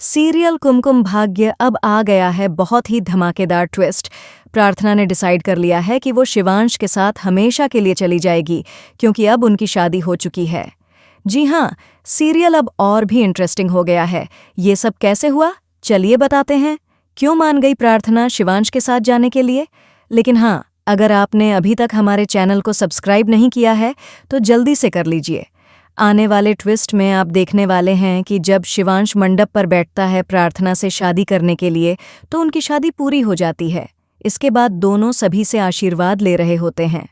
Serial Kumkum Bhagya अब आ गया है बहुत ही धमाकेदार ट्विस्ट। प्रार्थना ने डिसाइड कर लिया है कि वो शिवांश के साथ हमेशा के लिए चली जाएगी क्योंकि अब उनकी शादी हो चुकी है। जी हाँ, सीरियल अब और भी इंटरेस्टिंग हो गया है। ये सब कैसे हुआ, चलिए बताते हैं। क्यों मान गई प्रार्थना शिवांश के साथ जाने के लिए? लेकिन हाँ, अगर आपने अभी तक हमारे चैनल को सब्सक्राइब नहीं किया है तो जल्दी से कर लीजिए। आने वाले ट्विस्ट में आप देखने वाले हैं कि जब शिवांश मंडप पर बैठता है प्रार्थना से शादी करने के लिए तो उनकी शादी पूरी हो जाती है। इसके बाद दोनों सभी से आशीर्वाद ले रहे होते हैं।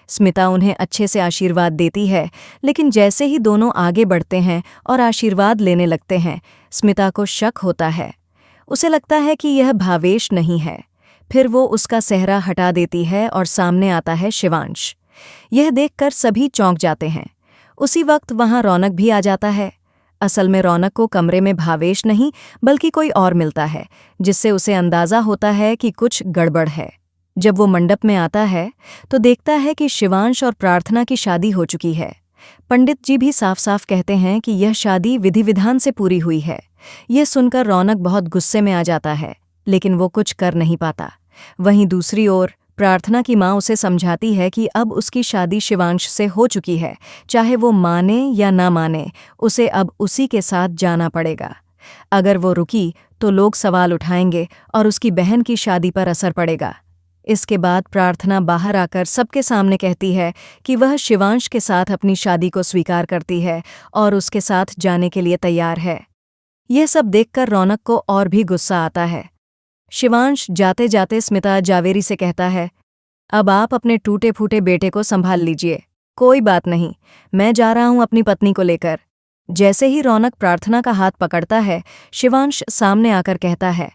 स्मिता उन्हें अच्छे से आशीर्वाद देती है, लेकिन जैसे ही दोनों आगे बढ़ते हैं और आशीर्वाद लेने लगते हैं, स्मिता को शक होता है। उसे लगता है कि यह भावेश नहीं है। फिर वो उसका सेहरा हटा देती है और सामने आता है शिवांश। यह देखकर सभी चौंक जाते हैं। उसी वक्त वहां रौनक भी आ जाता है। असल में रौनक को कमरे में भावेश नहीं बल्कि कोई और मिलता है, जिससे उसे अंदाजा होता है कि कुछ गड़बड़ है। जब वो मंडप में आता है तो देखता है कि शिवांश और प्रार्थना की शादी हो चुकी है। पंडित जी भी साफ साफ कहते हैं कि यह शादी विधि विधान से पूरी हुई है। यह सुनकर रौनक बहुत गुस्से में आ जाता है, लेकिन वो कुछ कर नहीं पाता। वहीं दूसरी ओर प्रार्थना की माँ उसे समझाती है कि अब उसकी शादी शिवांश से हो चुकी है, चाहे वो माने या ना माने, उसे अब उसी के साथ जाना पड़ेगा। अगर वो रुकी तो लोग सवाल उठाएंगे और उसकी बहन की शादी पर असर पड़ेगा। इसके बाद प्रार्थना बाहर आकर सबके सामने कहती है कि वह शिवांश के साथ अपनी शादी को स्वीकार करती है और उसके साथ जाने के लिए तैयार है। यह सब देखकर रौनक को और भी गुस्सा आता है। शिवांश जाते जाते स्मिता जावेरी से कहता है, अब आप अपने टूटे फूटे बेटे को संभाल लीजिए। कोई बात नहीं, मैं जा रहा हूं अपनी पत्नी को लेकर। जैसे ही रौनक प्रार्थना का हाथ पकड़ता है, शिवांश सामने आकर कहता है,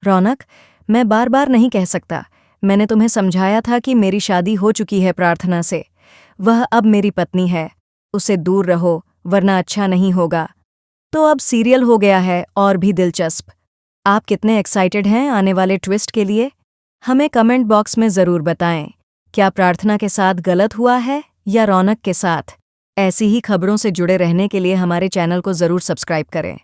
रौनक, मैं बार बार नहीं कह सकता। मैंने तुम्हें समझाया था कि मेरी शादी हो चुकी है प्रार्थना से। वह अब मेरी पत्नी है। उससे दूर रहो वरना अच्छा नहीं होगा। तो अब सीरियल हो गया है और भी दिलचस्प। आप कितने एक्साइटेड हैं आने वाले ट्विस्ट के लिए? हमें कमेंट बॉक्स में ज़रूर बताएं। क्या प्रार्थना के साथ गलत हुआ है या रौनक के साथ? ऐसी ही खबरों से जुड़े रहने के लिए हमारे चैनल को ज़रूर सब्सक्राइब करें।